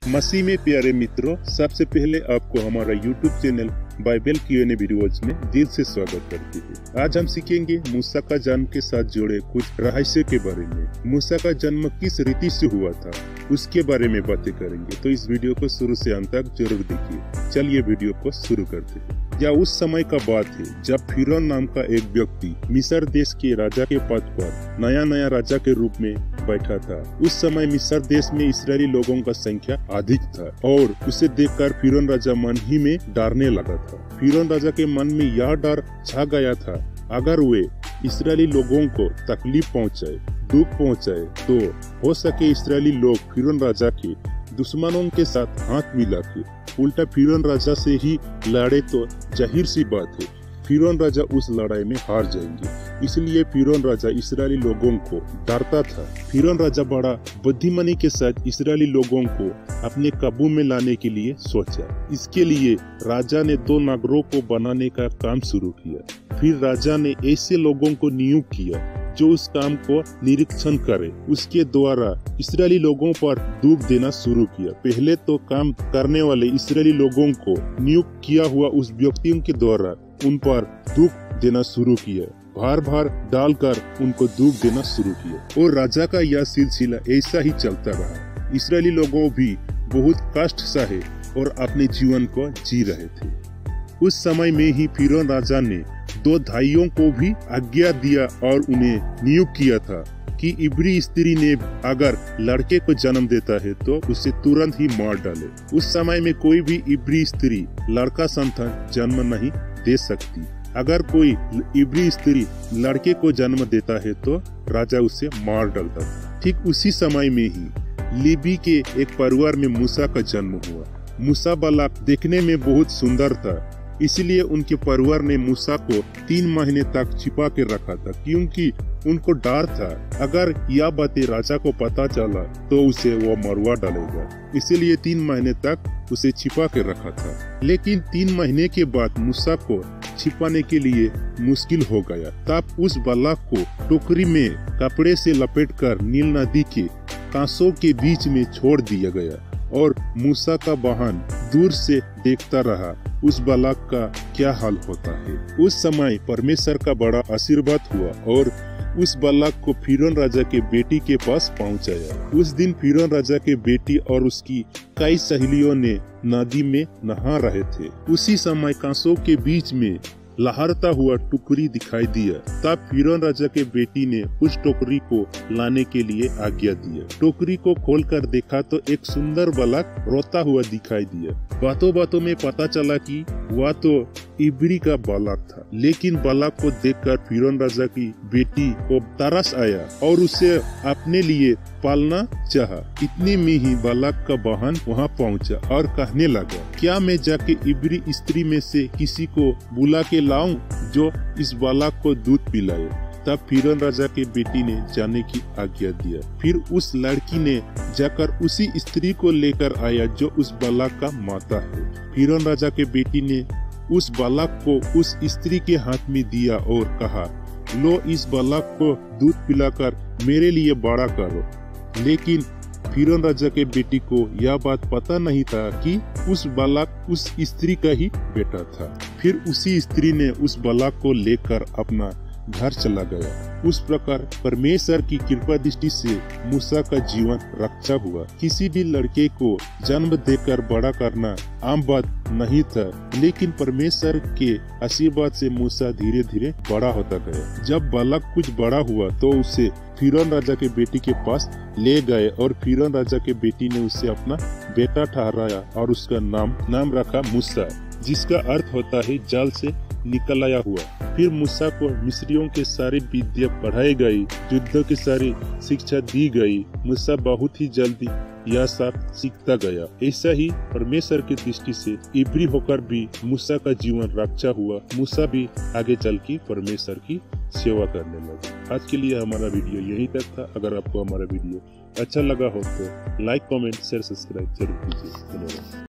मसीह में प्यारे मित्रों, सबसे पहले आपको हमारा YouTube channel Bible Q&A videos में दिल से स्वागत करते हैं। आज हम सीखेंगे मूसा का जन्म के साथ जुड़े कुछ रहस्य के बारे में। मूसा का जन्म किस रीति से हुआ था उसके बारे में बातें करेंगे, तो इस वीडियो को शुरू से अंत तक जरूर देखिए। चलिए वीडियो को शुरू करते हैं। यह उस समय का बात है जब फिरौन नाम का एक व्यक्ति मिस्र देश के राजा के पद पर नया राजा के रूप में बैठा था। उस समय मिस्र देश में इस्राएली लोगों का संख्या अधिक था और उसे देखकर फिरौन राजा मन ही में डरने लगा था। फिरौन राजा के मन में यह डर छा गया था, अगर वे इस्राएली लोगों को तकलीफ पहुंचाए, दुख पहुंचाए, तो हो सके इस्राएली लोग फिरौन राजा के दुश्मनों के साथ हाथ मिला के उल्टा फिरौन राजा से ही लड़े, तो जाहिर सी बात है फिरौन राजा उस लड़ाई में हार जाएंगे। इसलिए फिरौन राजा इस्राएली लोगों को डरता था। फिरौन राजा बड़ा बुद्धिमानी के साथ इस्राएली लोगों को अपने काबू में लाने के लिए सोचा। इसके लिए राजा ने 2 नगरों को बनाने का काम शुरू किया। फिर राजा ने ऐसे लोगों को नियुक्त किया जो उस काम को निरीक्षण करे। उसके द्वारा इस्राएली लोगों पर दुख देना शुरू किया। पहले तो काम करने वाले इस्राएली लोगों को नियुक्त किया हुआ उस व्यक्तियों के द्वारा उन पर दुख देना शुरू किया, भार डालकर उनको दुख देना शुरू किया और राजा का यह सिलसिला ऐसा ही चलता रहा। इस्राएली लोगों भी बहुत कष्ट सहे और अपने जीवन को जी रहे थे। उस समय में ही फिरौन राजा ने 2 दाइयों को भी आज्ञा दिया और उन्हें नियुक्त किया था कि इब्री स्त्री ने अगर लड़के को जन्म देता है तो उसे तुरंत ही मार डाले। उस समय में कोई भी इब्री स्त्री लड़का संतान जन्म नहीं दे सकती। अगर कोई इब्री स्त्री लड़के को जन्म देता है तो राजा उसे मार डालता था। ठीक उसी समय में ही लिबी के एक परिवार में मूसा का जन्म हुआ। मूसा बालक देखने में बहुत सुंदर था, इसलिए उनके परिवार ने मूसा को 3 महीने तक छिपा के रखा था, क्योंकि उनको डर था अगर यह बातें राजा को पता चला तो उसे वो मरवा डालेगा। इसीलिए 3 महीने तक उसे छिपा के रखा था। लेकिन 3 महीने के बाद मूसा को छिपाने के लिए मुश्किल हो गया। तब उस बालक को टोकरी में कपड़े से लपेटकर नील नदी के कांसों के बीच में छोड़ दिया गया और मूसा का बहन दूर से देखता रहा उस बालक का क्या हाल होता है। उस समय परमेश्वर का बड़ा आशीर्वाद हुआ और उस बालक को फिरौन राजा के बेटी के पास पहुंचाया। उस दिन फिरौन राजा के बेटी और उसकी कई सहेलियों ने नदी में नहा रहे थे। उसी समय कांसों के बीच में लहरता हुआ टोकरी दिखाई दिया। तब फिरौन राजा के बेटी ने उस टोकरी को लाने के लिए आज्ञा दिया। टोकरी को खोलकर देखा तो एक सुंदर बालक रोता हुआ दिखाई दिया। बातों में पता चला कि वह तो इब्री का बालक था। लेकिन बालक को देखकर फिरौन राजा की बेटी को तरस आया और उसे अपने लिए पालना चाहा। इतने में ही बालक का बहन वहाँ पहुँचा और कहने लगा, क्या मैं जाके इब्री स्त्री में से किसी को बुला के लाऊं जो इस बालक को दूध पिलाए? तब फिरौन राजा के बेटी ने जाने की आज्ञा दिया। फिर उस लड़की ने जाकर उसी स्त्री को लेकर आया जो उस बालक का माता है। फिरौन राजा के बेटी ने उस बालक को उस स्त्री के हाथ में दिया और कहा, लो इस बालक को दूध पिलाकर मेरे लिए बड़ा करो। लेकिन फिरौन राजा के बेटी को यह बात पता नहीं था कि उस बालक उस स्त्री का ही बेटा था। फिर उसी स्त्री ने उस बालक को लेकर अपना घर चला गया। उस प्रकार परमेश्वर की कृपा दृष्टि से मूसा का जीवन रक्षा हुआ। किसी भी लड़के को जन्म देकर बड़ा करना आम बात नहीं था, लेकिन परमेश्वर के आशीर्वाद से मूसा धीरे धीरे बड़ा होता गया। जब बालक कुछ बड़ा हुआ तो उसे फिरौन राजा के बेटी के पास ले गए और फिरौन राजा के बेटी ने उसे अपना बेटा ठहराया और उसका नाम रखा मूसा, जिसका अर्थ होता है जाल से निकल आया हुआ। फिर मूसा को मिस्रियों के सारी विद्या पढ़ाई गई, युद्धों की सारी शिक्षा दी गई। मूसा बहुत ही जल्दी यह सब सीखता गया। ऐसा ही परमेश्वर की दृष्टि से इब्री होकर भी मूसा का जीवन रक्षा हुआ। मूसा भी आगे चल के परमेश्वर की सेवा करने लगा। आज के लिए हमारा वीडियो यही तक था। अगर आपको हमारा वीडियो अच्छा लगा हो तो लाइक, कमेंट, शेयर, सब्सक्राइब जरूर कीजिए। धन्यवाद।